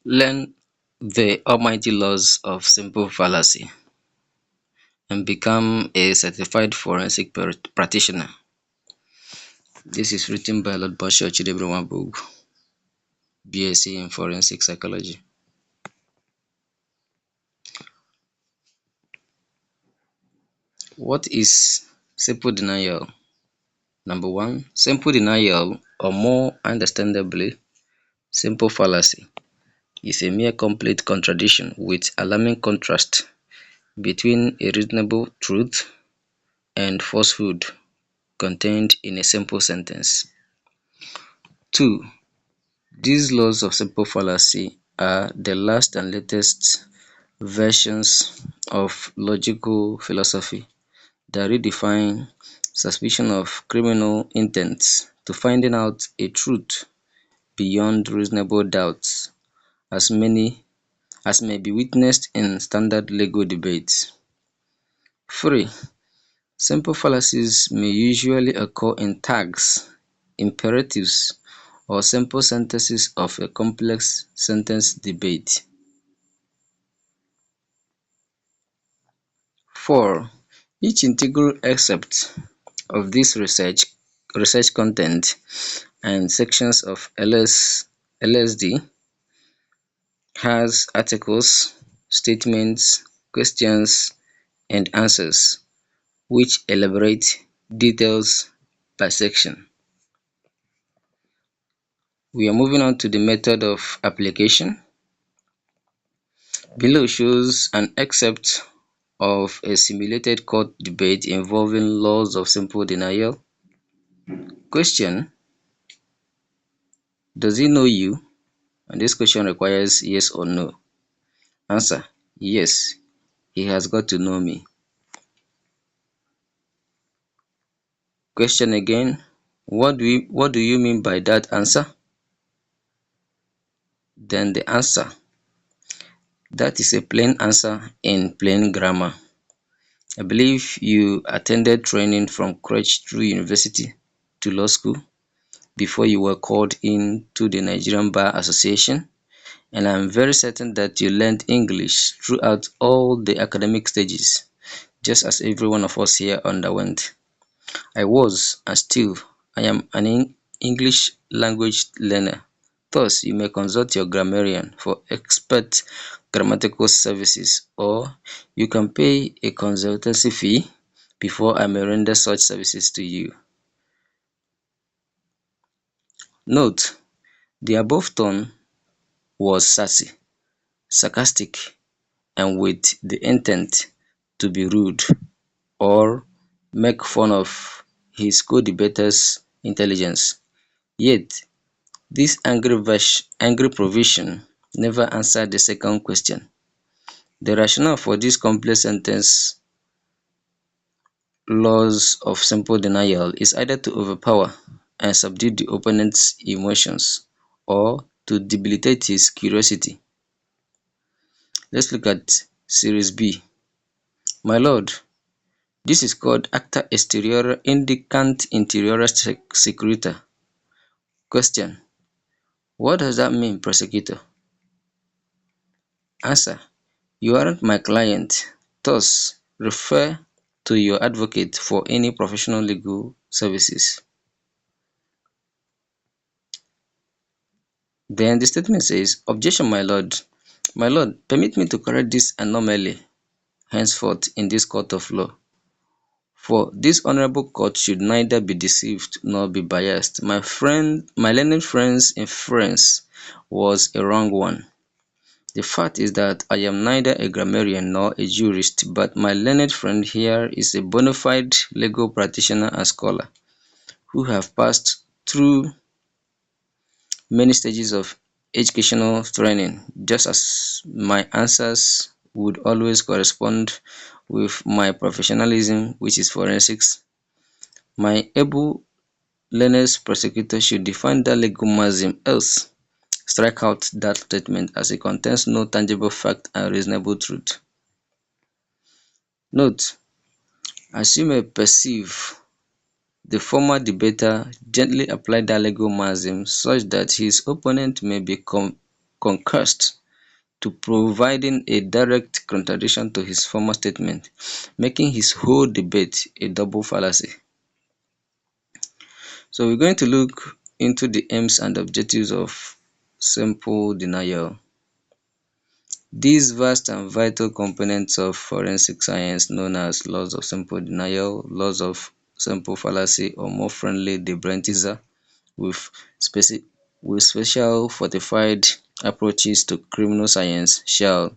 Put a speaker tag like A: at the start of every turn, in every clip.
A: Learn the almighty laws of simple fallacy and become a certified forensic practitioner. This is written by Lord Bosho Chidebrewan, BSc in Forensic Psychology. What is simple denial? Number one, simple denial, or more understandably, simple fallacy, is a mere complete contradiction with alarming contrast between a reasonable truth and falsehood contained in a simple sentence. Two, these laws of simple fallacy are the last and latest versions of logical philosophy that redefine suspicion of criminal intents to finding out a truth beyond reasonable doubts, as many as may be witnessed in standard legal debates. 3. Simple fallacies may usually occur in tags, imperatives, or simple sentences of a complex sentence debate. 4. Each integral excerpt of this research content and sections of LSD has articles, statements, questions, and answers which elaborate details per section. We are moving on to the method of application. Below shows an excerpt of a simulated court debate involving laws of simple denial. Question: does he know you? And this question requires yes or no. Answer: yes, he has got to know me. Question again: what do you mean by that answer? Then the answer: that is a plain answer in plain grammar. I believe you attended training from crèche through university to law school before you were called in to the Nigerian Bar Association, and I'm very certain that you learned English throughout all the academic stages, just as every one of us here underwent. I was, and still, I am an English language learner. Thus, you may consult your grammarian for expert grammatical services, or you can pay a consultancy fee before I may render such services to you. Note: the above tone was sassy, sarcastic, and with the intent to be rude or make fun of his co-debater's intelligence. Yet, this angry provision never answered the second question. The rationale for this complex sentence laws of simple denial is either to overpower and subdue the opponent's emotions or to debilitate his curiosity. Let's look at Series B. My lord, this is called acta exterior indicant interior securita. Question: what does that mean, prosecutor? Answer: you aren't my client, thus refer to your advocate for any professional legal services. Then the statement says, objection, my lord. My lord, permit me to correct this anomaly henceforth in this court of law. For this honorable court should neither be deceived nor be biased. My learned friend's inference was a wrong one. The fact is that I am neither a grammarian nor a jurist, but my learned friend here is a bona fide legal practitioner and scholar who have passed through many stages of educational training, just as my answers would always correspond with my professionalism, which is forensics. My able learned prosecutor should define that legal maxim, else strike out that statement as it contains no tangible fact and reasonable truth. Note: as you may perceive, the former debater gently applied that legal maxim such that his opponent may be concussed to providing a direct contradiction to his former statement, making his whole debate a double fallacy. So we're going to look into the aims and objectives of simple denial. These vast and vital components of forensic science, known as laws of simple denial, laws of simple fallacy, or more friendly, the Brent teaser, with speci with special fortified approaches to criminal science shall: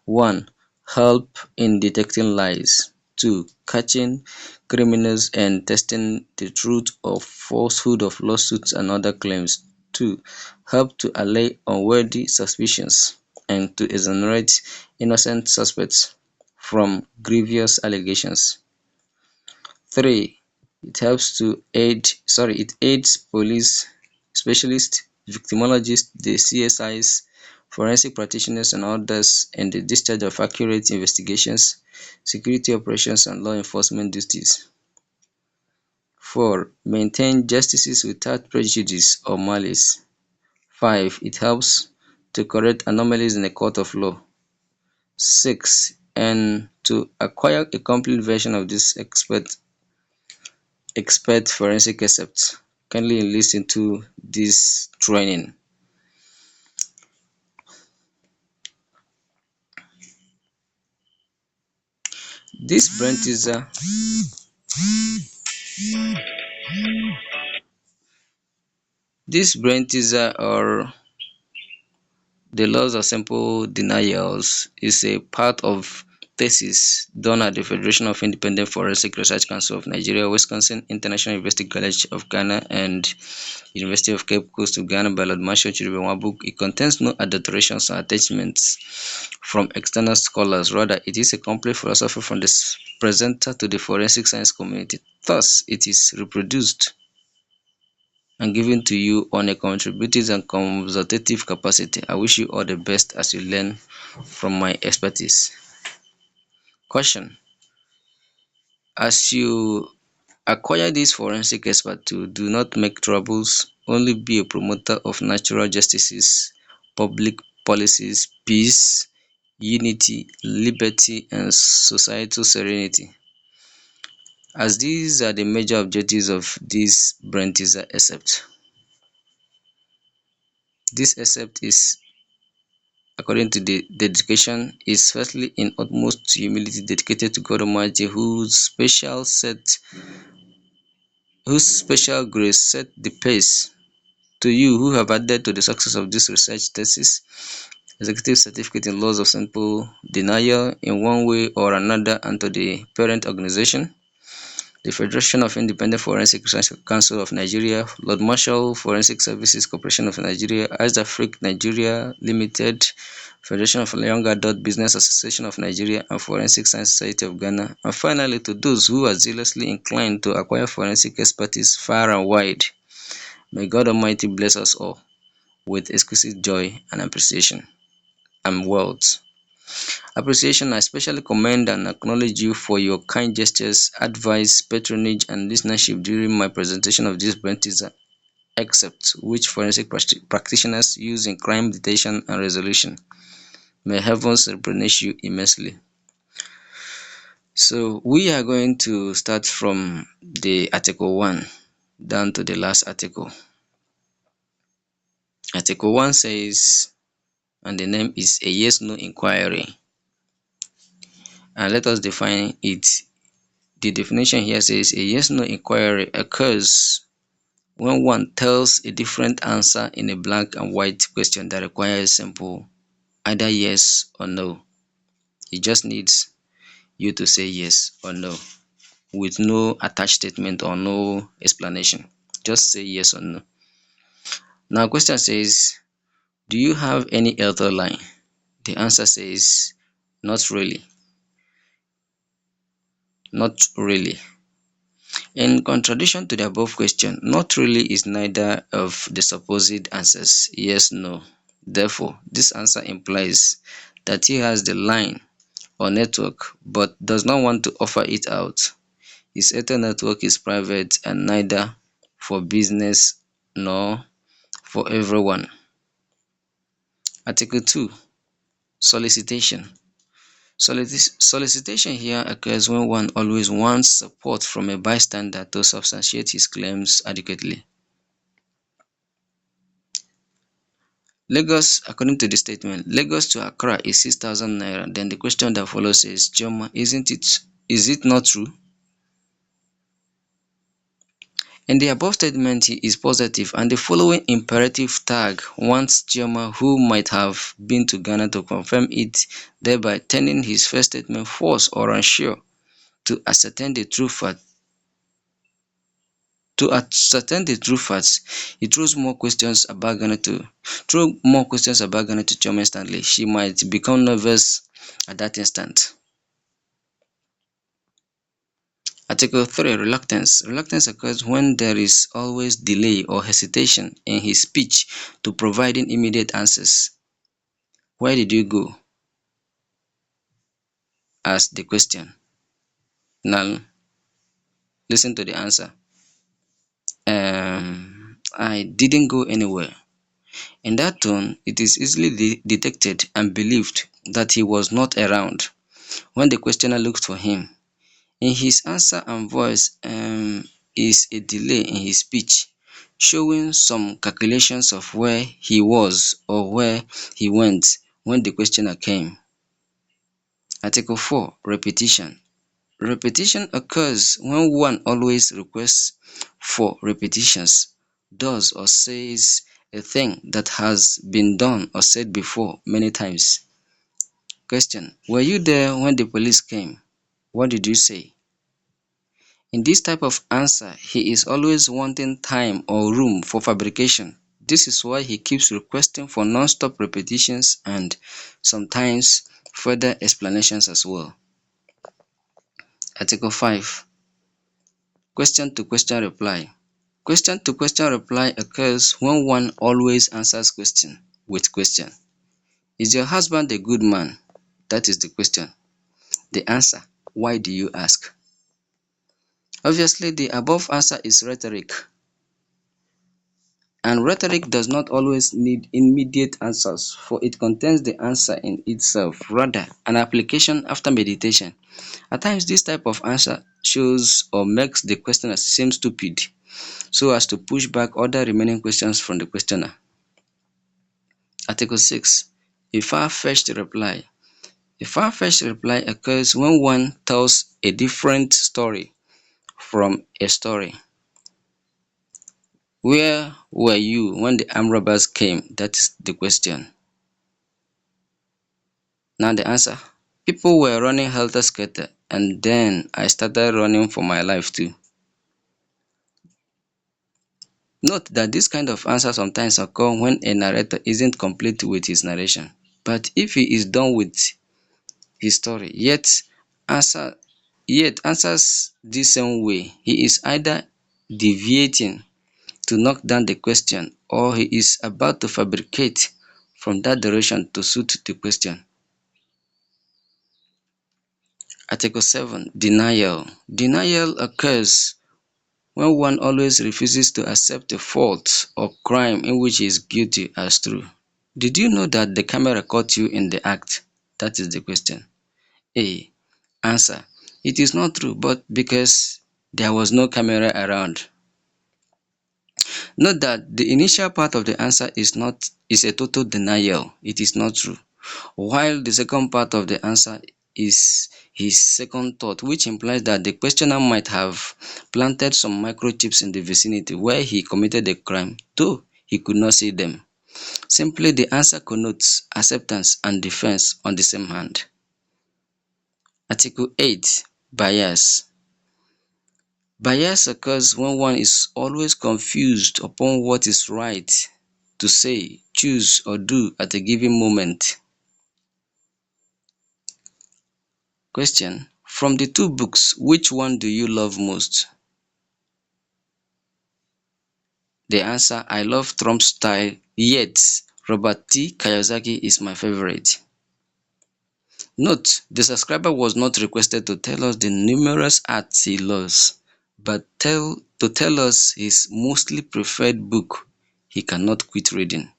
A: 1. Help in detecting lies. 2. Catching criminals and testing the truth or falsehood of lawsuits and other claims. 2. Help to allay unworthy suspicions and to exonerate innocent suspects from grievous allegations. 3. It aids police specialists, victimologists, the CSIs, forensic practitioners and others in the discharge of accurate investigations, security operations and law enforcement duties. 4. Maintain justice without prejudice or malice. 5. It helps to correct anomalies in a court of law. 6. And to acquire a complete version of this expert forensic except kindly listen to this training. This brain teaser or the laws of simple denials is a part of thesis done at the Federation of Independent Forensic Research Council of Nigeria, Wisconsin International University College of Ghana, and University of Cape Coast of Ghana by Lord Marshall Chirubemwabuk. It contains no adulterations or attachments from external scholars. Rather, it is a complete philosophy from the presenter to the forensic science community. Thus, it is reproduced and given to you on a contributive and consultative capacity. I wish you all the best as you learn from my expertise. Caution: as you acquire this forensic expert tool, do not make troubles. Only be a promoter of natural justices, public policies, peace, unity, liberty, and societal serenity, as these are the major objectives of this brain teaser except. This except is, according to the dedication, is firstly in utmost humility dedicated to God Almighty, whose special grace set the pace. To you who have added to the success of this research thesis, executive certificate in laws of simple denial in one way or another, and to the parent organization, the Federation of Independent Forensic Research Council of Nigeria, Lord Marshall Forensic Services Corporation of Nigeria, ISAFRIC Nigeria Limited, Federation of Young Adult Business Association of Nigeria, and Forensic Science Society of Ghana. And finally, to those who are zealously inclined to acquire forensic expertise far and wide, may God Almighty bless us all with exquisite joy and appreciation and wealth. Appreciation: I especially commend and acknowledge you for your kind gestures, advice, patronage, and listenership during my presentation of this brain teaser except, which forensic practitioners use in crime detection and resolution. May heavens replenish you immensely. So we are going to start from the Article 1 down to the last article. Article 1 says, and the name is a yes-no inquiry. And let us define it. The definition here says a yes-no inquiry occurs when one tells a different answer in a black and white question that requires simple either yes or no. It just needs you to say yes or no with no attached statement or no explanation. Just say yes or no. Now, question says, do you have any other line? The answer says, not really. Not really. In contradiction to the above question, not really is neither of the supposed answers, yes, no. Therefore, this answer implies that he has the line or network but does not want to offer it out. His Airtel network is private and neither for business nor for everyone. Article 2. Solicitation. Solicitation here occurs when one always wants support from a bystander to substantiate his claims adequately. Lagos, according to the statement, Lagos to Accra is 6,000 naira. Then the question that follows is, Chioma, is it not true? In the above statement, he is positive, and the following imperative tag wants Chioma, who might have been to Ghana, to confirm it, thereby turning his first statement false or unsure. To ascertain the true fact, he throw more questions about Ghana to Chioma instantly. She might become nervous at that instant. Article 3. Reluctance. Reluctance occurs when there is always delay or hesitation in his speech to providing immediate answers. Where did you go? Asked the question. Now listen to the answer. I didn't go anywhere. In that tone, it is easily detected and believed that he was not around when the questioner looked for him. In his answer and voice is a delay in his speech, showing some calculations of where he was or where he went when the questioner came. Article 4. Repetition. Repetition occurs when one always requests for repetitions, does or says a thing that has been done or said before many times. Question: were you there when the police came? What did you say? In this type of answer, he is always wanting time or room for fabrication. This is why he keeps requesting for non-stop repetitions and sometimes further explanations as well. Article 5. Question to question reply. Question to question reply occurs when one always answers question with question. Is your husband a good man? That is the question. The answer: why do you ask? Obviously, the above answer is rhetoric, and rhetoric does not always need immediate answers, for it contains the answer in itself, rather an application after meditation. At times, this type of answer shows or makes the questioner seem stupid, so as to push back other remaining questions from the questioner. Article 6. A far-fetched reply. A far-fetched reply occurs when one tells a different story from a story. Where were you when the armed robbers came? That is the question. Now the answer: people were running helter-skelter, and then I started running for my life too. Note that this kind of answer sometimes occur when a narrator isn't complete with his narration. But if he is done with his story, answer, yet answers this same way, he is either deviating to knock down the question, or he is about to fabricate from that direction to suit the question. Article 7. Denial. Denial occurs when one always refuses to accept a fault or crime in which he is guilty as true. Did you know that the camera caught you in the act? That is the question. A. Answer: it is not true, but because there was no camera around. Note that the initial part of the answer is a total denial. It is not true. While the second part of the answer is his second thought, which implies that the questioner might have planted some microchips in the vicinity where he committed the crime, though he could not see them. Simply, the answer connotes acceptance and defense on the same hand. Article 8. Bias. Bias occurs when one is always confused upon what is right to say, choose, or do at a given moment. Question: from the two books, which one do you love most? The answer: I love Trump's style, yet Robert T. Kiyosaki is my favorite. Note: the subscriber was not requested to tell us the numerous arts he loves, but to tell us his mostly preferred book he cannot quit reading.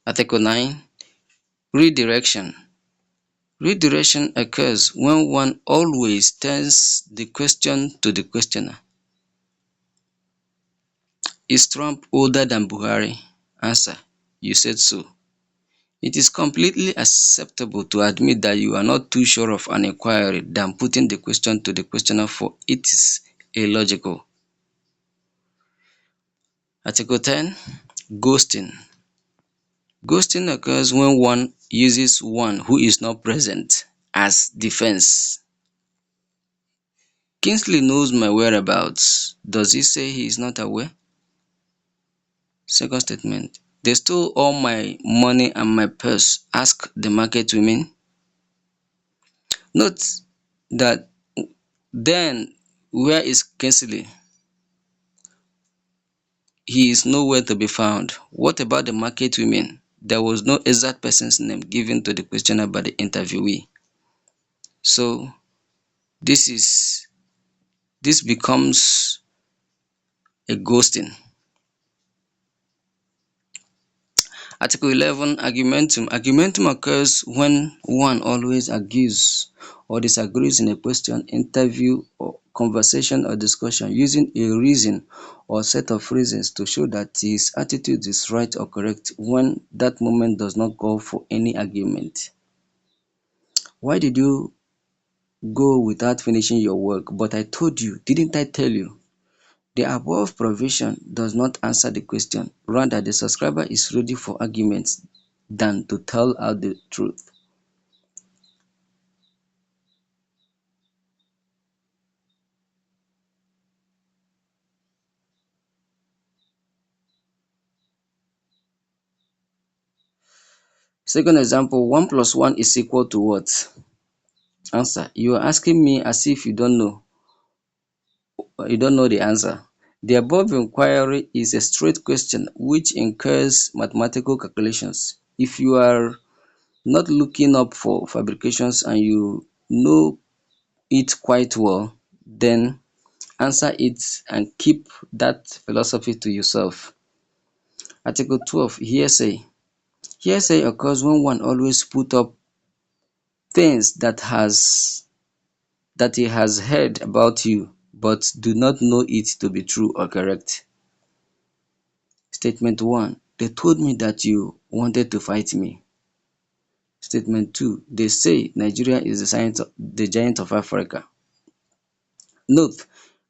A: Article 9. Redirection. Redirection occurs when one always turns the question to the questioner. Is Trump older than Buhari? Answer: You said so. It is completely acceptable to admit that you are not too sure of an inquiry than putting the question to the questioner, for it is illogical. Article 10. Ghosting. Ghosting occurs when one uses one who is not present as defense. Kingsley knows my whereabouts. Does he say he is not aware? Second statement. They stole all my money and my purse. Ask the market women. Note that then where is Kingsley? He is nowhere to be found. What about the market women? There was no exact person's name given to the questioner by the interviewee. So this becomes a ghosting. Article 11. Argumentum. Argumentum occurs when one always argues or disagrees in a question, interview, or conversation or discussion using a reason or set of reasons to show that his attitude is right or correct when that moment does not call for any argument. Why did you go without finishing your work? But I told you, didn't I tell you? The above provision does not answer the question. Rather, the subscriber is ready for arguments than to tell out the truth. Second example, 1 plus 1 is equal to what? Answer: You are asking me as if you don't know the answer. The above inquiry is a straight question which incurs mathematical calculations. If you are not looking up for fabrications and you know it quite well, then answer it and keep that philosophy to yourself. Article 12. Hearsay. Hearsay occurs when one always put up things that he has heard about you but do not know it to be true or correct. Statement 1. They told me that you wanted to fight me. Statement 2. They say Nigeria is the giant of Africa. Note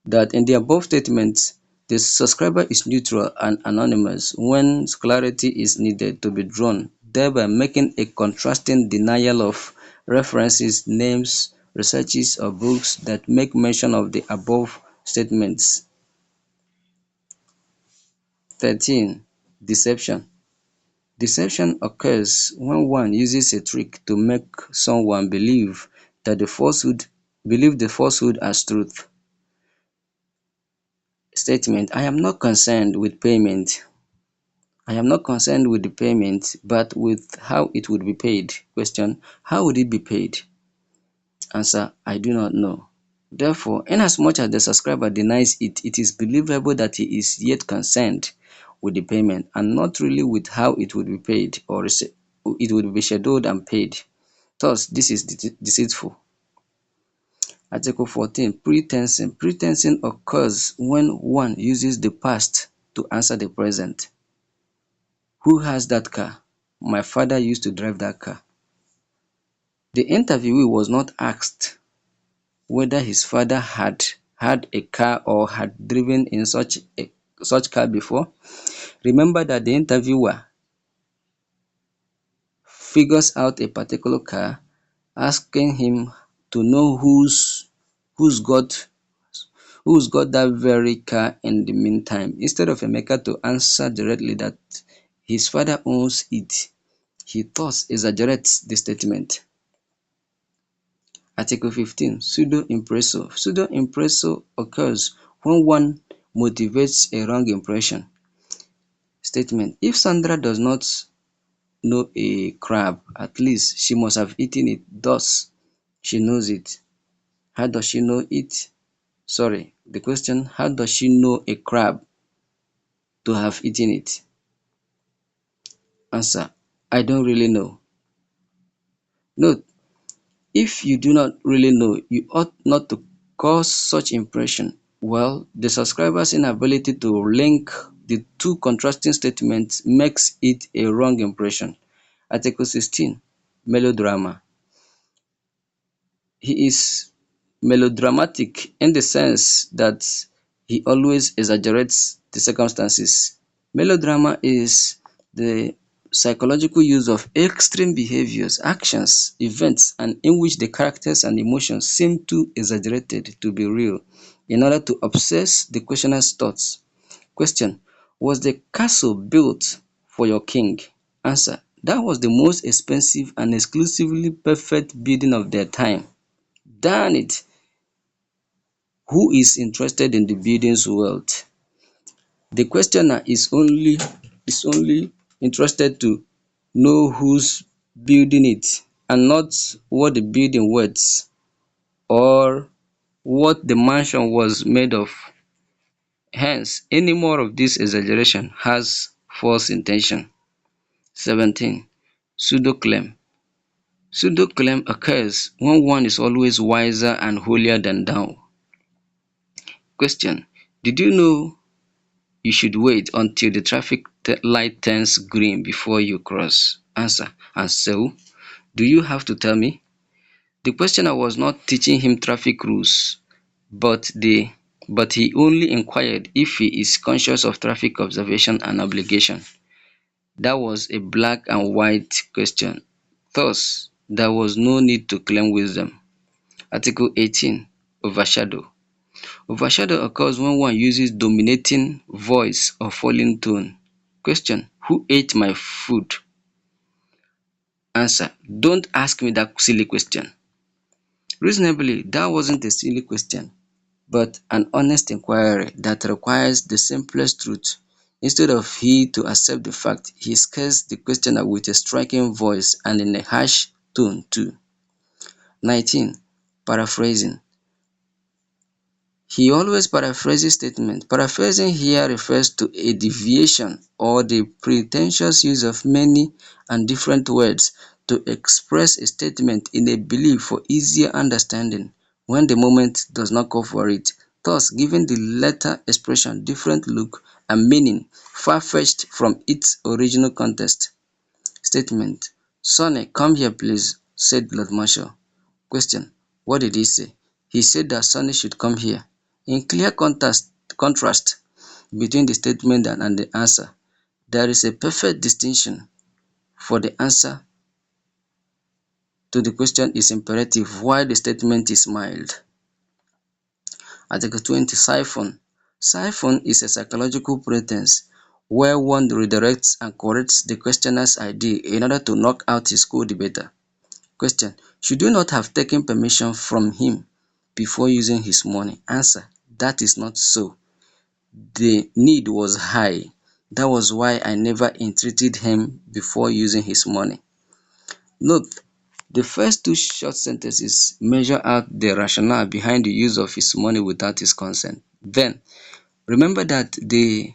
A: that in the above statements, the subscriber is neutral and anonymous when clarity is needed to be drawn, thereby making a contrasting denial of references, names, researches, or books that make mention of the above statements. 13. Deception. Deception occurs when one uses a trick to make someone believe the falsehood as truth. Statement: I am not concerned with payment. I am not concerned with the payment, but with how it would be paid. Question: How would it be paid? Answer: I do not know. Therefore, inasmuch as the subscriber denies it, it is believable that he is yet concerned with the payment and not really with how it would be paid or it would be scheduled and paid. Thus, this is deceitful. Article 14. Pretensing. Pretensing occurs when one uses the past to answer the present. Who has that car? My father used to drive that car. The interviewee was not asked whether his father had a car or had driven in such car before. Remember that the interviewer figures out a particular car, asking him to know who's got who's got that very car in the meantime. Instead of Emeka to answer directly that his father owns it, he thus exaggerates the statement. Article 15. Pseudo-impresso. Pseudo-impresso occurs when one motivates a wrong impression. Statement: If Sandra does not know a crab, at least she must have eaten it, thus she knows it. How does she know it? Sorry, the question: how does she know a crab to have eaten it? Answer: I don't really know. Note, if you do not really know, you ought not to cause such impression. Well, the subscriber's inability to link the two contrasting statements makes it a wrong impression. Article 16, melodrama. He is melodramatic in the sense that he always exaggerates the circumstances. Melodrama is the psychological use of extreme behaviors, actions, events, and in which the characters and emotions seem too exaggerated to be real in order to obsess the questioner's thoughts. Question: was the castle built for your king? Answer: that was the most expensive and exclusively perfect building of their time. Darn it, who is interested in the building's wealth? The questioner is only interested to know who's building it and not what the building worth or what the mansion was made of. Hence, any more of this exaggeration has false intention. 17. Pseudo-claim. Pseudo-claim occurs when one is always wiser and holier than thou. Question: did you know you should wait until the traffic light turns green before you cross? Answer: and so, do you have to tell me? The questioner was not teaching him traffic rules, but he only inquired if he is conscious of traffic observation and obligation. That was a black and white question. Thus, there was no need to claim wisdom. Article 18. Overshadow. Overshadow occurs when one uses dominating voice or falling tone. Question: who ate my food? Answer: don't ask me that silly question. Reasonably, that wasn't a silly question, but an honest inquiry that requires the simplest truth. Instead of he to accept the fact, he scares the questioner with a striking voice and in a harsh tone too. 19. Paraphrasing. He always paraphrases statements. Paraphrasing here refers to a deviation or the pretentious use of many and different words to express a statement in a belief for easier understanding when the moment does not call for it, thus giving the latter expression different look and meaning far-fetched from its original context. Statement: "Sonny, come here please," said Lord Marshal. Question: what did he say? He said that Sonny should come here. In clear contrast between the statement and the answer, there is a perfect distinction, for the answer to the question is imperative while the statement is mild. Article 20. Siphon. Siphon is a psychological pretense where one redirects and corrects the questioner's idea in order to knock out his co-debater. Question: should you not have taken permission from him before using his money? Answer: that is not so. The need was high. That was why I never entreated him before using his money. Note, the first two short sentences measure out the rationale behind the use of his money without his consent. Then, remember that the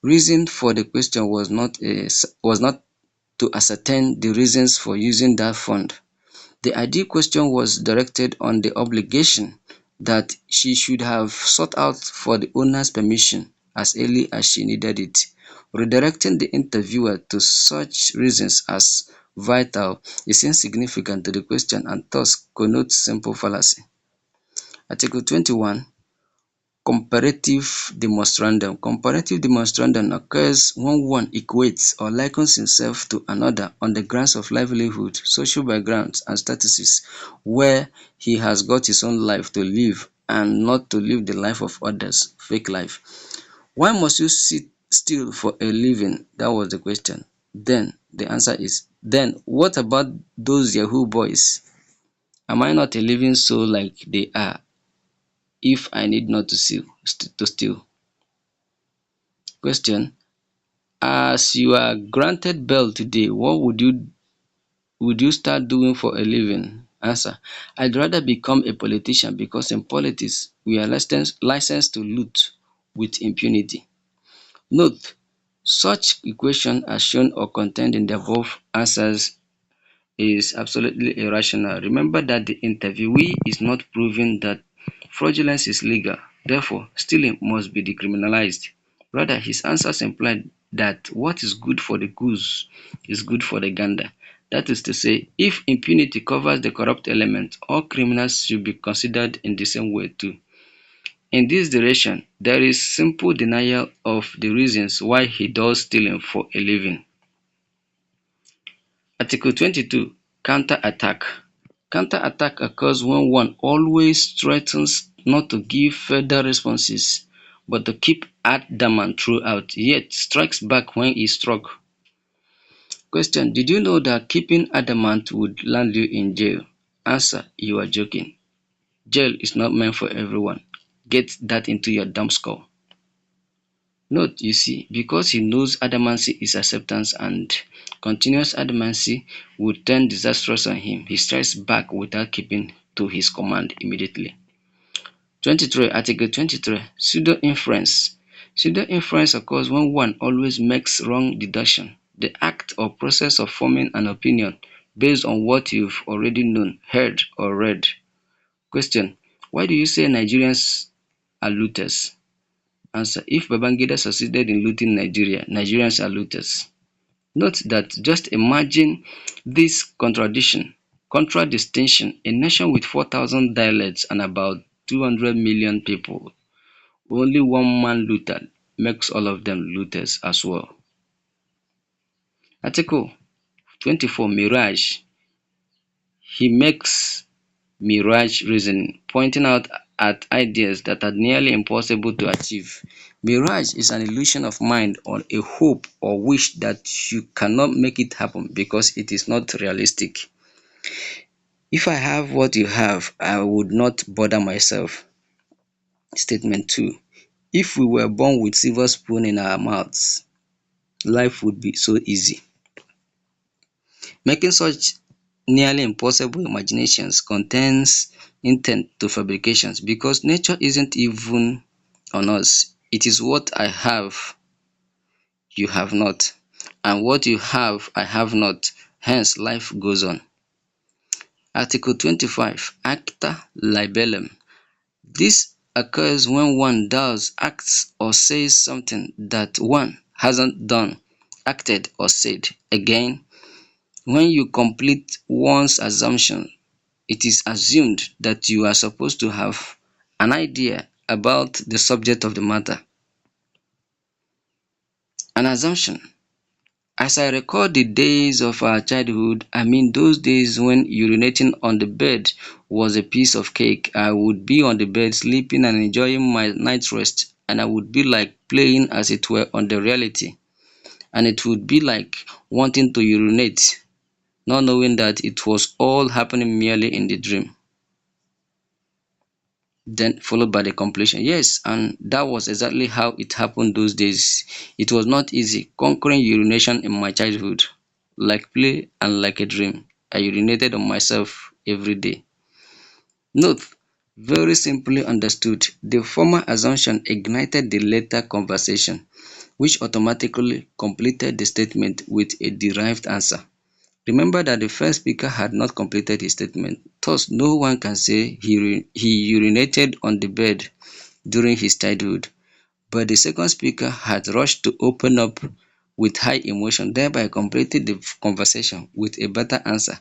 A: reason for the question was not to ascertain the reasons for using that fund. The ideal question was directed on the obligation that she should have sought out for the owner's permission as early as she needed it. Redirecting the interviewer to such reasons as vital is insignificant to the question and thus connotes simple fallacy. Article 21. Comparative demonstrandum. Comparative demonstrandum occurs when one equates or likens himself to another on the grounds of livelihood, social background and statuses, where he has got his own life to live and not to live the life of others, fake life. Why must you sit still for a living? That was the question. Then the answer is, then what about those Yahoo boys? Am I not a living soul like they are if I need not to steal? Question: as you are granted bail today, what would you start doing for a living? Answer: I'd rather become a politician because in politics we are licensed to loot with impunity. Note, Such equation as shown or contained in the above answers is absolutely irrational. Remember that the interviewee is not proving that fraudulence is legal, therefore stealing must be decriminalized. Rather, his answers implied that what is good for the goose is good for the gander. That is to say, if impunity covers the corrupt element, all criminals should be considered in the same way too. In this direction, there is simple denial of the reasons why he does stealing for a living. Article 22. Counter-attack. Counter-attack occurs when one always threatens not to give further responses but to keep adamant throughout, yet strikes back when he struck. Question: did you know that keeping adamant would land you in jail? Answer: you are joking. Jail is not meant for everyone. Get that into your damn skull. Note, you see, because he knows adamancy is acceptance and continuous adamancy would turn disastrous on him, he strikes back without keeping to his command immediately. 23. Article 23. Pseudo-inference. Pseudo-inference occurs when one always makes wrong deduction. The act or process of forming an opinion based on what you've already known, heard, or read. Question: why do you say Nigerians are looters? Answer: if Babangida succeeded in looting Nigeria, Nigerians are looters. Note that just imagine this contradistinction: a nation with 4,000 dialects and about 200 million people, only one man looter makes all of them looters as well. Article 24. Mirage. He makes mirage reasoning, pointing out at ideas that are nearly impossible to achieve. Mirage is an illusion of mind or a hope or wish that you cannot make it happen because it is not realistic. If I have what you have, I would not bother myself. Statement 2. If we were born with silver spoon in our mouths, life would be so easy. Making such nearly impossible imaginations contains intent to fabrications because nature isn't even on us. It is what I have, you have not, and what you have, I have not. Hence, life goes on. Article 25. Acta libellum. This occurs when one does, acts, or says something that one hasn't done, acted, or said. Again, when you complete one's assumption, it is assumed that you are supposed to have an idea about the subject of the matter. An assumption. As I recall the days of our childhood, I mean those days when urinating on the bed was a piece of cake, I would be on the bed sleeping and enjoying my night's rest, and I would be like playing as it were on the reality, and it would be like wanting to urinate, not knowing that it was all happening merely in the dream. Then followed by the completion. Yes, and that was exactly how it happened those days. It was not easy conquering urination in my childhood. Like play and like a dream, I urinated on myself every day. Note, very simply understood, the former assumption ignited the later conversation, which automatically completed the statement with a derived answer. Remember that the first speaker had not completed his statement, thus no one can say he urinated on the bed during his childhood, but the second speaker had rushed to open up with high emotion, thereby completing the conversation with a better answer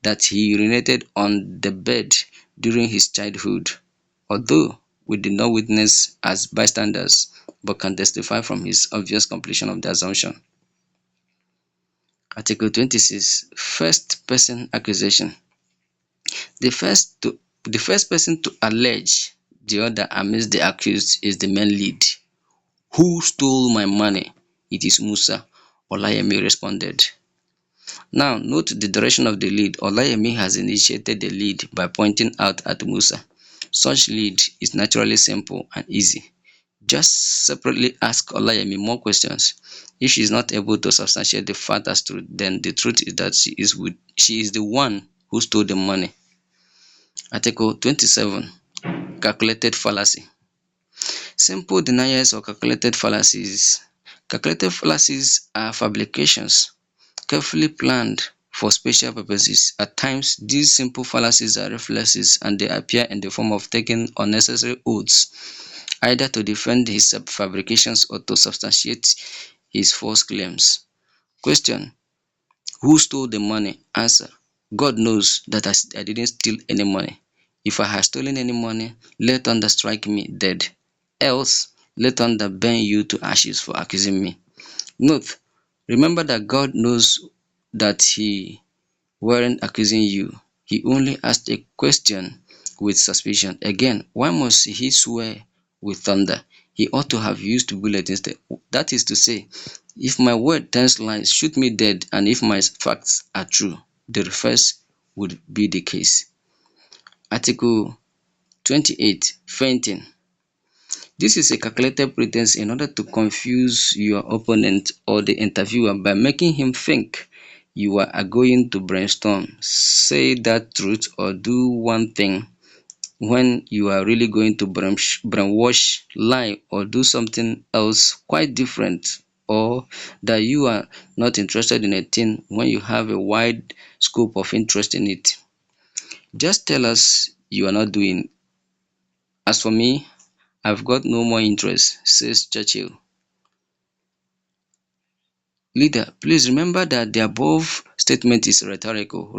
A: that he urinated on the bed during his childhood, although we did not witness as bystanders but can testify from his obvious completion of the assumption. Article 26. First person accusation. The first person to allege the other amidst the accused is the main lead. Who stole my money? It is Musa, Olayemi responded. Now note the direction of the lead. Olayemi has initiated the lead by pointing out at Musa. Such lead is naturally simple and easy. Just separately ask Olayemi more questions. If she is not able to substantiate the fact as truth, then the truth is that she is the one who stole the money. Article 27. Calculated fallacy. Simple denials or calculated fallacies Calculated fallacies are fabrications carefully planned for special purposes. At times, these simple fallacies are reflexes and they appear in the form of taking unnecessary oaths, either to defend his fabrications or to substantiate his false claims. Question: who stole the money? Answer: God knows that I didn't steal any money. If I had stolen any money, let thunder strike me dead. Else, let thunder burn you to ashes for accusing me. Note: remember that God knows that he weren't accusing you. He only asked a question with suspicion. Again, why must he swear with thunder? He ought to have used bullet instead. That is to say, if my word tells lies, shoot me dead, and if my facts are true, the reverse would be the case. Article 28. Feinting. This is a calculated pretense in order to confuse your opponent or the interviewer by making him think you are going to brainstorm, say that truth, or do one thing when you are really going to brainwash, lie, or do something else quite different, or that you are not interested in a thing when you have a wide scope of interest in it. Just tell us you are not doing. As for me, I've got no more interest, says Churchill. Leader, please remember that the above statement is rhetorical.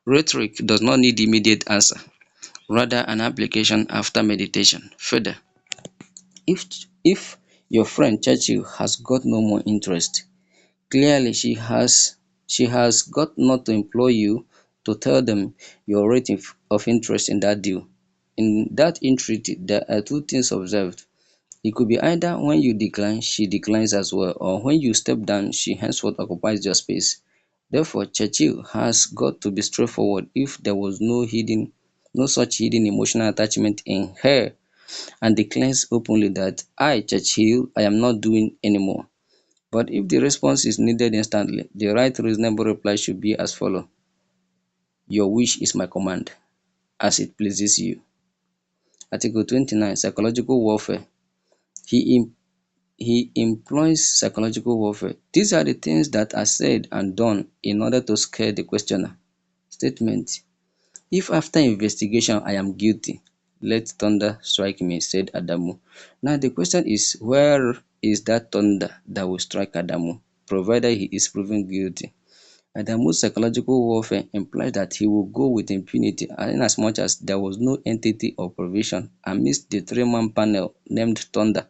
A: Rhetoric does not need immediate answer, rather an application after meditation. Further, if if your friend Churchill has got no more interest, clearly she has got not to implore you to tell them your rate of interest in that deal. In that entreaty, there are two things observed. It could be either when you decline, she declines as well, or when you step down, she henceforth occupies your space. Therefore, Churchill has got to be straightforward if there was no such hidden emotional attachment in her, and declares openly that I, Churchill, I am not doing anymore. But if the response is needed instantly, the right reasonable reply should be as follows: your wish is my command, as it pleases you. Article 29. Psychological warfare. He He employs psychological warfare. These are the things that are said and done in order to scare the questioner. Statement: if after investigation I am guilty, let thunder strike me, said Adamu. Now the question is, where is that thunder that will strike Adamu, provided he is proven guilty? Adamu's psychological warfare implies that he will go with impunity inasmuch as there was no entity or provision amidst the three-man panel named Thunder,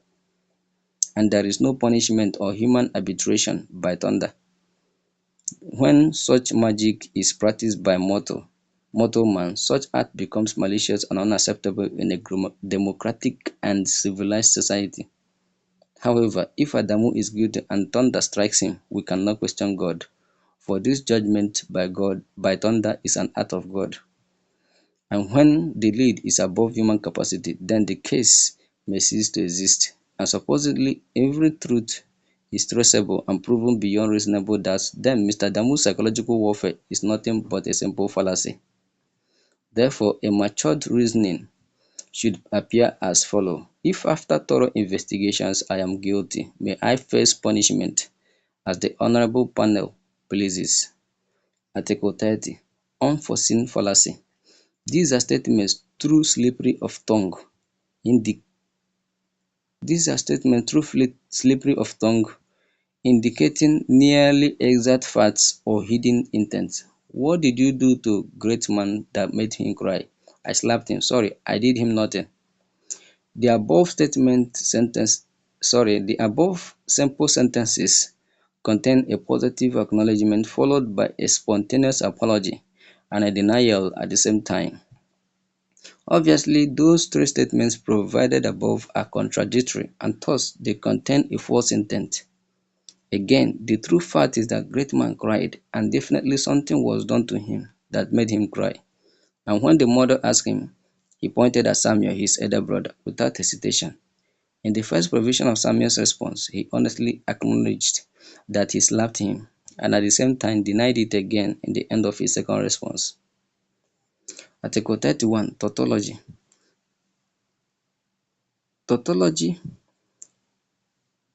A: and there is no punishment or human arbitration by thunder. When such magic is practiced by mortal man, such act becomes malicious and unacceptable in a democratic and civilized society. However, if Adamu is guilty and thunder strikes him, we cannot question God, for this judgment by thunder is an act of God. And when the lead is above human capacity, then the case may cease to exist, and supposedly every truth is traceable and proven beyond reasonable doubt. Then Mr. Damu's psychological warfare is nothing but a simple fallacy. Therefore, a matured reasoning should appear as follows: if after thorough investigations I am guilty, may I face punishment as the honorable panel pleases. Article 30. Unforeseen fallacy. These are statements through slippery of tongue indi these are statements through slippery of tongue indicating nearly exact facts or hidden intent. What did you do to great man that made him cry? I slapped him. Sorry, I did him nothing. The above the above simple sentences contain a positive acknowledgement followed by a spontaneous apology and a denial at the same time. Obviously, those three statements provided above are contradictory and thus they contain a false intent. Again, the true fact is that great man cried and definitely something was done to him that made him cry. And when the mother asked him, he pointed at Samuel, his elder brother, without hesitation. In the first provision of Samuel's response, he honestly acknowledged that he slapped him and at the same time denied it again in the end of his second response. Article 31. Tautology. Tautology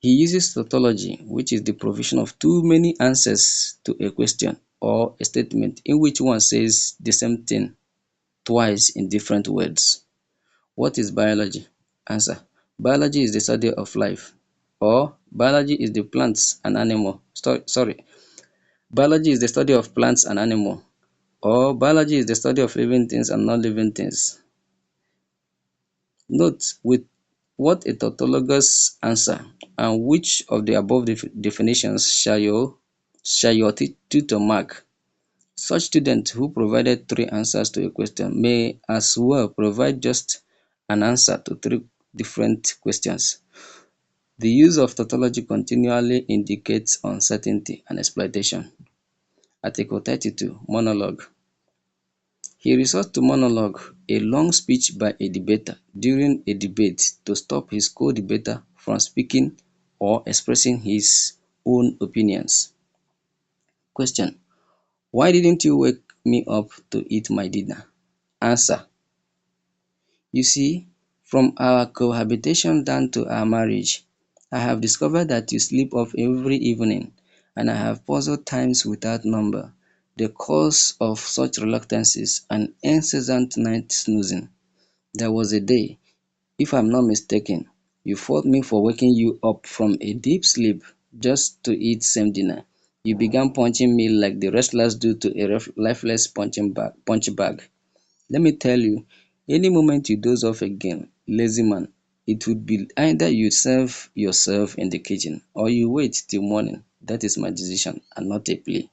A: He uses tautology, which is the provision of too many answers to a question or a statement in which one says the same thing twice in different words. What is biology? Answer: biology is the study of life, or biology is the plants and animal. Sorry, biology is the study of plants and animal, or biology is the study of living things and non-living things. Note with what a tautologous answer and which of the above definitions shall your tutor mark. Such student who provided three answers to a question may as well provide just an answer to three different questions. The use of tautology continually indicates uncertainty and exploitation. Article 32, monologue. He resorts to monologue, a long speech by a debater during a debate to stop his co-debater from speaking or expressing his own opinions. Question: why didn't you wake me up to eat my dinner? Answer: you see, from our cohabitation down to our marriage, I have discovered that you sleep off every evening, and I have puzzled times without number, the cause of such reluctances and incessant night snoozing. There was a day, if I'm not mistaken, you fought me for waking you up from a deep sleep just to eat same dinner. You began punching me like the wrestlers do to a lifeless punch bag. Let me tell you, any moment you doze off again, lazy man, it would be either you serve yourself in the kitchen or you wait till morning. That is my decision and not a plea.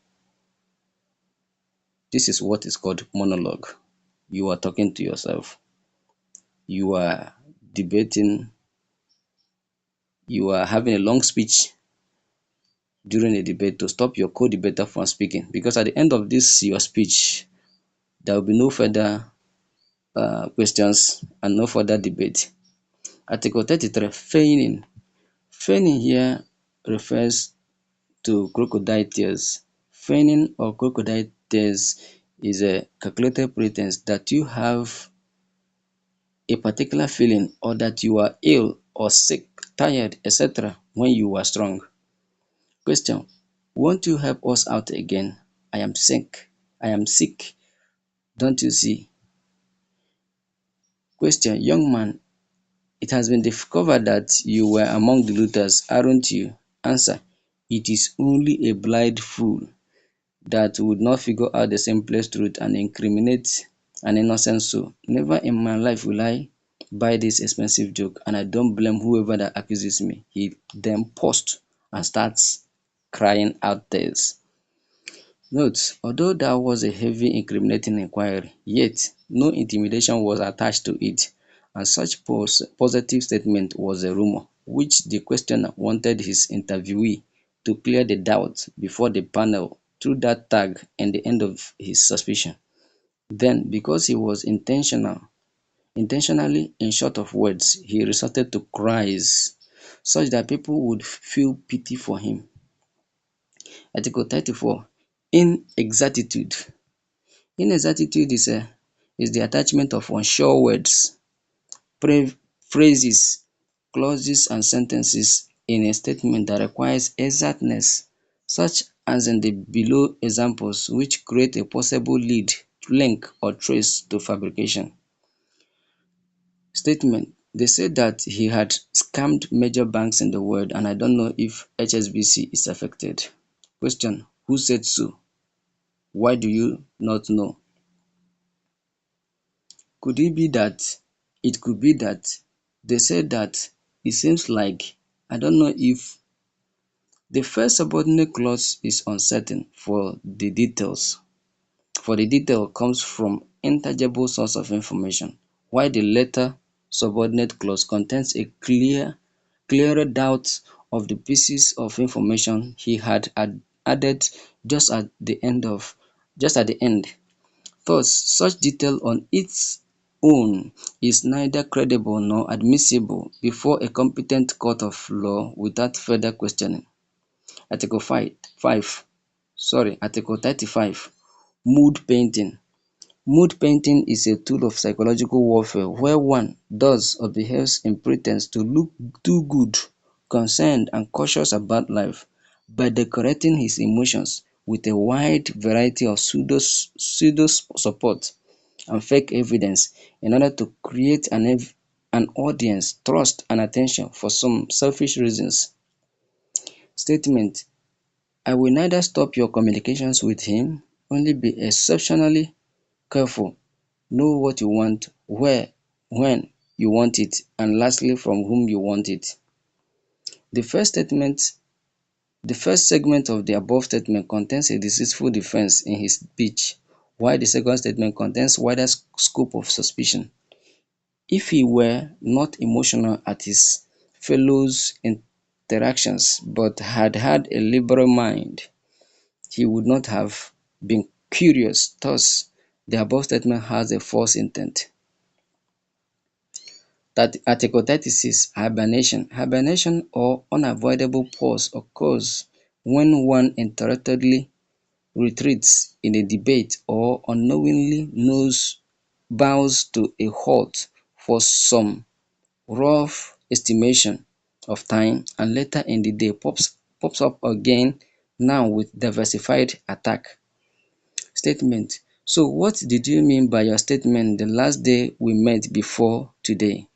A: This is what is called monologue. You are talking to yourself. You are debating. You are having a long speech during a debate to stop your co-debater from speaking. Because at the end of this your speech, there will be no further questions and no further debate. Article 33, feigning. Feigning here refers to crocodile tears. Feigning or crocodile tears is a calculated pretense that you have a particular feeling or that you are ill or sick, tired, etc. when you are strong. Question: won't you help us out again? I am sick. I am sick. Don't you see? Question: young man, it has been discovered that you were among the looters, aren't you? Answer: it is only a blind fool that would not figure out the simplest truth and incriminate an innocent soul. Never in my life will I buy this expensive joke, and I don't blame whoever that accuses me. He then paused and starts crying out tears. Note: although that was a heavy incriminating inquiry, yet no intimidation was attached to it, and such positive statement was a rumor, which the questioner wanted his interviewee to clear the doubt before the panel threw that tag in the end of his suspicion. Then, because he was intentionally in short of words, he resorted to cries, such that people would feel pity for him. Article 34. Inexactitude. Inexactitude is the attachment of unsure words, phrases, clauses and sentences in a statement that requires exactness, such as in the below examples, which create a possible lead, link or trace to fabrication. Statement: they said that he had scammed major banks in the world, and I don't know if HSBC is affected. Question: who said so? Why do you not know? Could it be that it could be that they said that it seems like, I don't know if the first subordinate clause is uncertain for the detail comes from intangible source of information, while the later subordinate clause contains a clearer doubt of the pieces of information he had added just at the end. Thus, such detail on its own is neither credible nor admissible before a competent court of law without further questioning. Article 35. Mood painting. Mood painting is a tool of psychological warfare where one does or behaves in pretense to look too good concerned, and cautious about life by decorating his emotions with a wide variety of pseudo support and fake evidence in order to create an audience, trust, and attention for some selfish reasons. Statement: I will neither stop your communications with him, only be exceptionally careful. Know what you want, where, when you want it, and lastly, from whom you want it. The first statement the first segment of the above statement contains a deceitful defense in his speech, while the second statement contains wider scope of suspicion. If he were not emotional at his fellows' interactions but had had a liberal mind, he would not have been curious. Thus, the above statement has a false intent. Article 36. Hibernation. Hibernation or unavoidable pause occurs when one interruptedly retreats in a debate or unknowingly bows to a halt for some rough estimation of time and later in the day pops up again, now with diversified attack. Statement: So what did you mean by your statement the last day we met before today?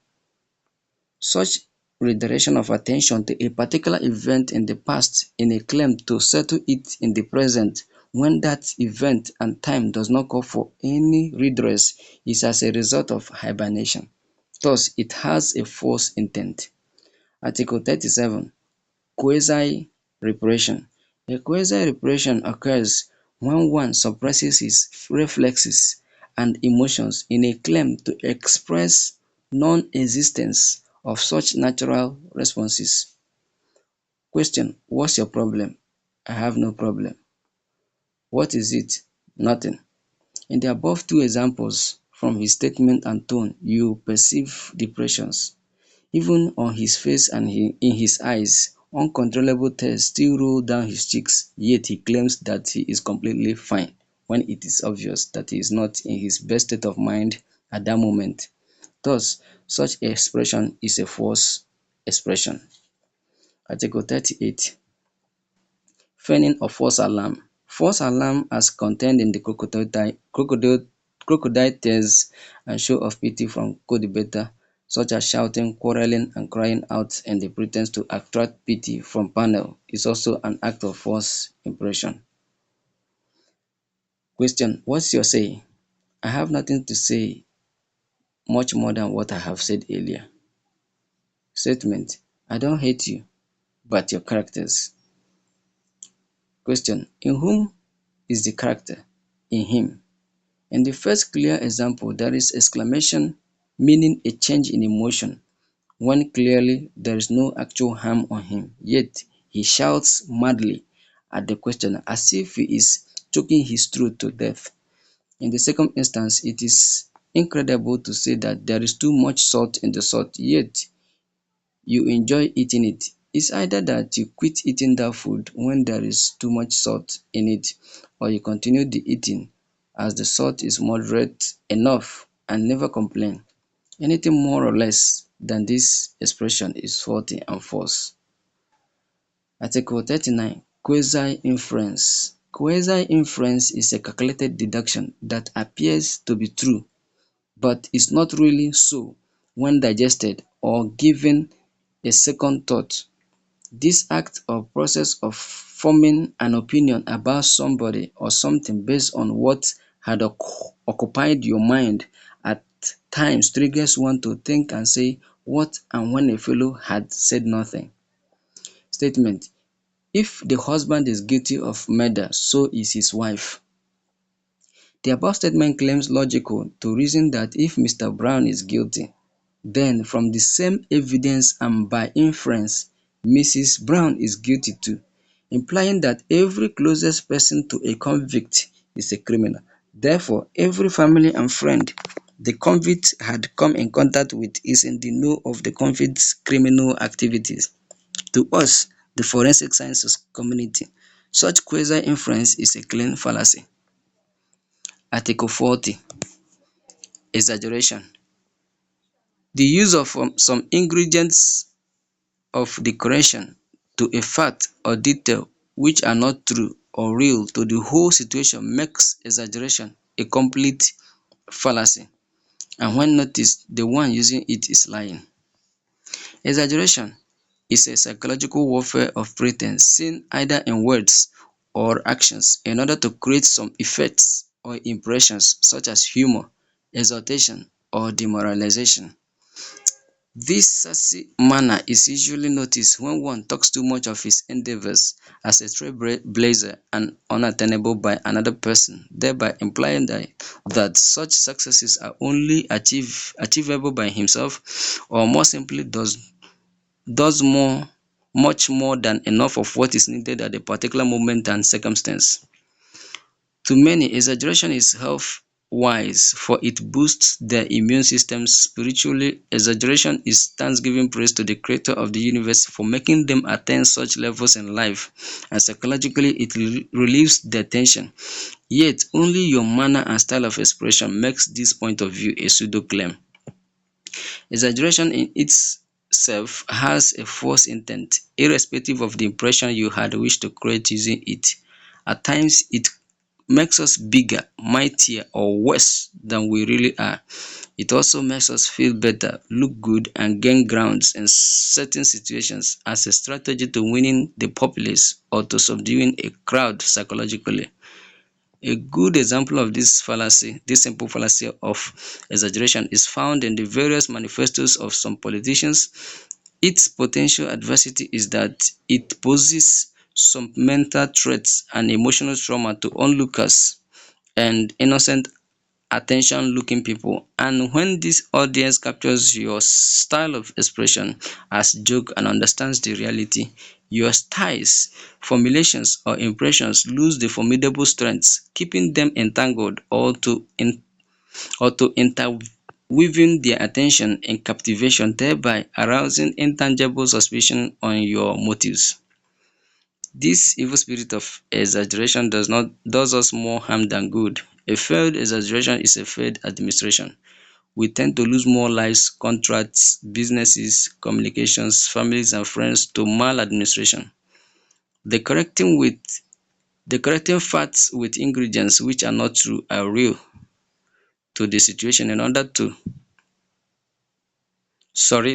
A: Such redirection of attention to a particular event in the past in a claim to settle it in the present when that event and time does not call for any redress is as a result of hibernation. Thus, it has a false intent. Article 37. Quasi-repression. A quasi-repression occurs when one suppresses his reflexes and emotions in a claim to express non-existence of such natural responses. Question: What's your problem? I have no problem. What is it? Nothing. In the above two examples, from his statement and tone, you perceive depressions. Even on his face and in his eyes, uncontrollable tears still roll down his cheeks, yet he claims that he is completely fine, when it is obvious that he is not in his best state of mind at that moment. Thus, such expression is a false expression. Article 38. Feigning of false alarm. False alarm as contained in the crocodile tears and show of pity from co-debater, such as shouting, quarreling, and crying out in the pretense to attract pity from panel, is also an act of false impression. Question: What's your say? I have nothing to say much more than what I have said earlier. Statement: I don't hate you, but your characters. Question: In whom is the character? In him. In the first clear example, there is exclamation meaning a change in emotion when clearly there is no actual harm on him, yet he shouts madly at the questioner as if he is choking his throat to death. In the second instance, it is incredible to say that there is too much salt in the salt, yet you enjoy eating it. It's either that you quit eating that food when there is too much salt in it, or you continue the eating as the salt is moderate enough and never complain. Anything more or less than this expression is faulty and false. Article 39. Quasi-inference. Quasi-inference is a calculated deduction that appears to be true but is not really so when digested or given a second thought. This act or process of forming an opinion about somebody or something based on what had occupied your mind at times triggers one to think and say what and when a fellow had said nothing. Statement: If the husband is guilty of murder, so is his wife. The above statement claims logical to reason that if Mr. Brown is guilty, then from the same evidence and by inference, Mrs. Brown is guilty too, implying that every closest person to a convict is a criminal. Therefore, every family and friend the convict had come in contact with is in the know of the convict's criminal activities. To us, the forensic sciences community, such quasi-inference is a clean fallacy. Article 40. Exaggeration. The use of some ingredients of decoration to a fact or detail which are not true or real to the whole situation makes exaggeration a complete fallacy, and when noticed, the one using it is lying. Exaggeration is a psychological warfare of pretense seen either in words or actions in order to create some effects or impressions such as humor, exaltation, or demoralization. This sassy manner is usually noticed when one talks too much of his endeavors as a trailblazer and unattainable by another person, thereby implying that such successes are only achievable by himself, or more simply does much more than enough of what is needed at a particular moment and circumstance. To many, exaggeration is health-wise, for it boosts their immune systems. Spiritually, exaggeration is thanksgiving praise to the creator of the universe for making them attain such levels in life, and psychologically it relieves their tension. Yet, only your manner and style of expression makes this point of view a pseudo-claim. Exaggeration in itself has a false intent, irrespective of the impression you had wished to create using it. At times, it makes us bigger, mightier, or worse than we really are. It also makes us feel better, look good, and gain grounds in certain situations as a strategy to winning the populace or to subduing a crowd psychologically. A good example of this fallacy, this simple fallacy of exaggeration, is found in the various manifestos of some politicians. Its potential adversity is that it poses some mental threats and emotional trauma to onlookers and innocent attention-looking people. And when this audience captures your style of expression as joke and understands the reality, your styles, formulations, or impressions lose the formidable strength, keeping them entangled or to interweaving their attention in captivation, thereby arousing intangible suspicion on your motives. This evil spirit of exaggeration does us more harm than good. A failed exaggeration is a failed administration. We tend to lose more lives, contracts, businesses, communications, families, and friends to maladministration. The correcting with the correcting facts with ingredients which are not true or real to the situation in order to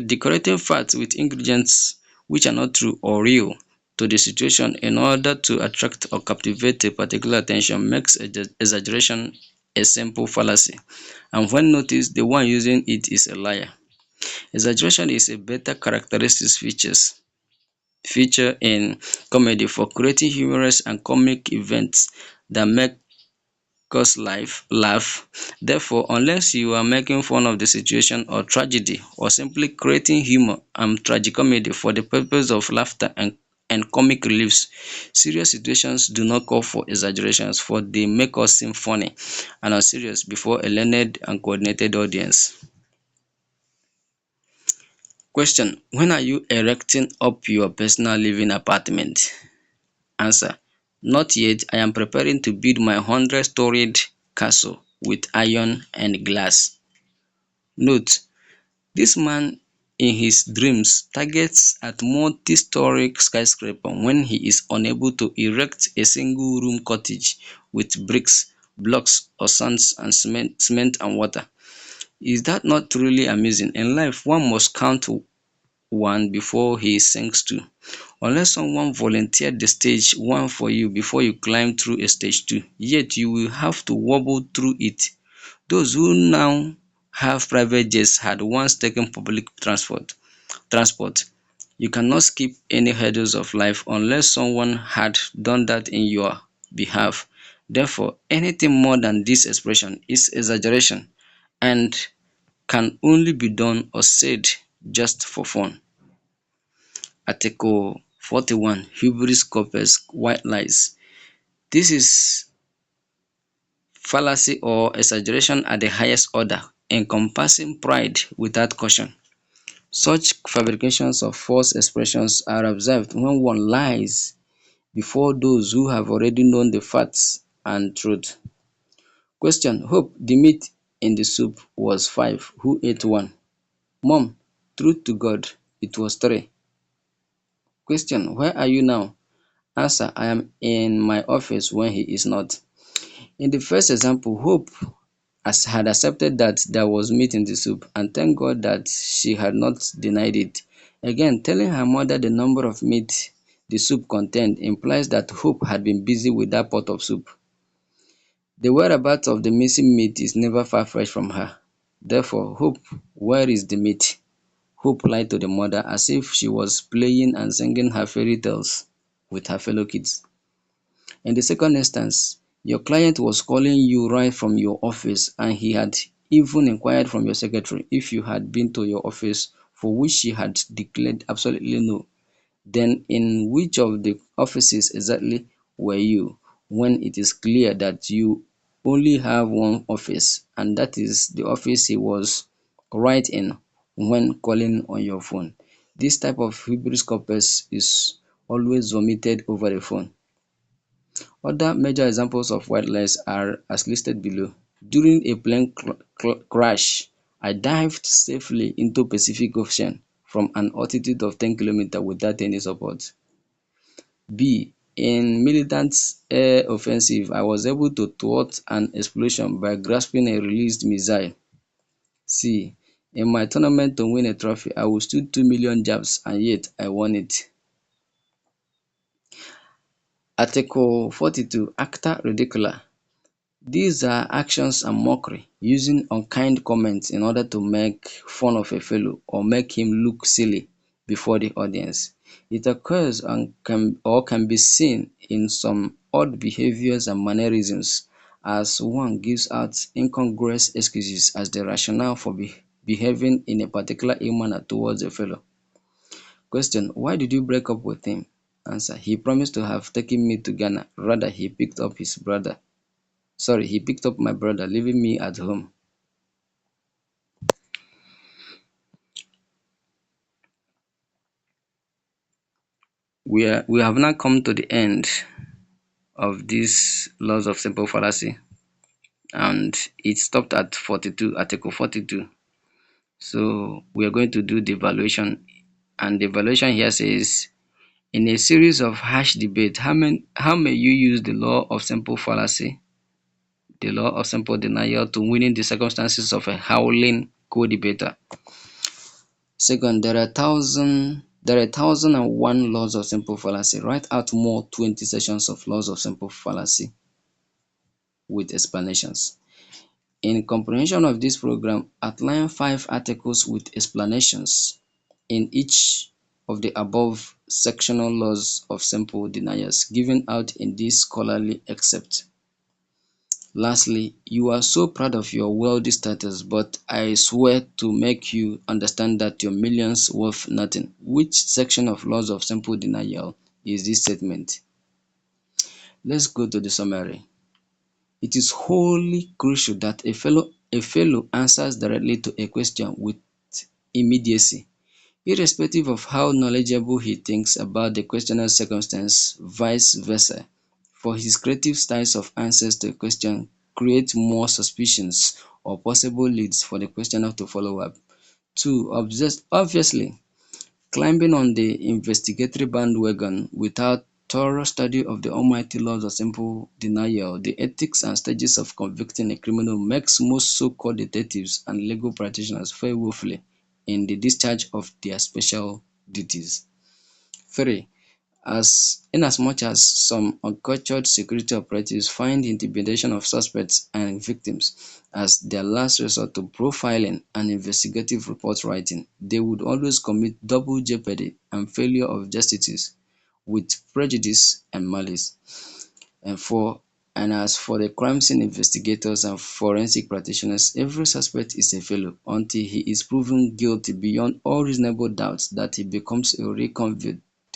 A: decorating fats with ingredients which are not true or real to the situation in order to attract or captivate a particular attention makes exaggeration a simple fallacy, and when noticed, the one using it is a liar. Exaggeration is a better characteristic feature in comedy for creating humorous and comic events that make cause laugh. Therefore, unless you are making fun of the situation or tragedy, or simply creating humor and tragicomedy for the purpose of laughter and comic reliefs, serious situations do not call for exaggerations, for they make us seem funny and unserious before a learned and coordinated audience. Question: when are you erecting up your personal living apartment? Answer: not yet. I am preparing to build my 100-storied castle with iron and glass. Note: this man in his dreams targets at multi-story skyscraper when he is unable to erect a single-room cottage with bricks, blocks or sands and cement and water. Is that not truly amazing? In life, one must count one before he sinks two. Unless someone volunteered the stage one for you before you climb through a stage two, yet you will have to wobble through it. Those who now have private jets had once taken public transport. You cannot skip any hurdles of life unless someone had done that in your behalf. Therefore, anything more than this expression is exaggeration and can only be done or said just for fun. Article 41: Hubris corpus, white lies. This is fallacy or exaggeration at the highest order, encompassing pride without caution. Such fabrications of false expressions are observed when one lies before those who have already known the facts and truth. Question: hope the meat in the soup was 5. Who ate 1? Mom: truth to God, it was 3. Question: where are you now? Answer: I am in my office when he is not. In the first example, Hope had accepted that there was meat in the soup and thanked God that she had not denied it. Again, telling her mother the number of meat the soup contained implies that Hope had been busy with that pot of soup. The whereabouts of the missing meat is never far-fetched from her. Therefore, Hope, where is the meat? Hope lied to the mother as if she was playing and singing her fairy tales with her fellow kids. In the second instance, your client was calling you right from your office and he had even inquired from your secretary if you had been to your office, for which she had declared absolutely no. Then in which of the offices exactly were you, when it is clear that you only have one office, and that is the office he was right in when calling on your phone? This type of hubris corpus is always vomited over the phone. Other major examples of white lies are as listed below. During a plane crash, I dived safely into Pacific Ocean from an altitude of 10 kilometers without any support. B. In militant air offensive, I was able to thwart an explosion by grasping a released missile. C. In my tournament to win a trophy, I withstood 2 million jabs and yet I won it. Article 42. Acta ridicula. These are actions and mockery, using unkind comments in order to make fun of a fellow or make him look silly before the audience. It occurs and can be seen in some odd behaviors and mannerisms, as one gives out incongruous excuses as the rationale for behaving in a particular ill manner towards a fellow. Question: why did you break up with him? Answer: he promised to have taken me to Ghana. Rather, he picked up my brother, leaving me at home. We have now come to the end of these laws of simple fallacy, and it stopped at 42, Article 42. So we are going to do the evaluation, and the evaluation here says, in a series of harsh debate, how may you use the law of simple fallacy, the law of simple denial, to winning the circumstances of a howling co-debater? Second, there are thousand and one laws of simple fallacy. Write out more 20 sections of laws of simple fallacy with explanations. In comprehension of this program, outline 5 articles with explanations in each of the above sectional laws of simple denials given out in this scholarly excerpt. Lastly, you are so proud of your wealthy status, but I swear to make you understand that your millions worth nothing. Which section of laws of simple denial is this statement? Let's go to the summary. It is wholly crucial that a fellow answers directly to a question with immediacy, irrespective of how knowledgeable he thinks about the questioner's circumstance, vice versa, for his creative styles of answers to a question create more suspicions or possible leads for the questioner to follow up. 2. Obviously, climbing on the investigatory bandwagon without thorough study of the almighty laws of simple denial, the ethics and stages of convicting a criminal, makes most so-called detectives and legal practitioners fail woefully in the discharge of their special duties. 3. Inasmuch as some uncultured security operatives find intimidation of suspects and victims as their last resort to profiling and investigative report writing, they would always commit double jeopardy and failure of justice with prejudice and malice. And as for the crime scene investigators and forensic practitioners, every suspect is a fellow until he is proven guilty beyond all reasonable doubt that he becomes a real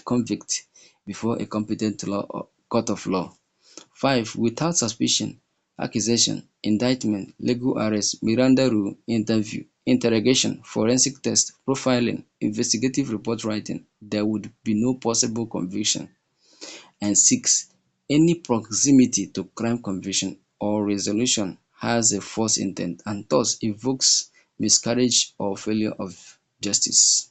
A: convict before a competent court of law. 5. Without suspicion, accusation, indictment, legal arrest, Miranda rule, interview, interrogation, forensic test, profiling, investigative report writing, there would be no possible conviction. And 6. Any proximity to crime conviction or resolution has a false intent and thus evokes miscarriage or failure of justice.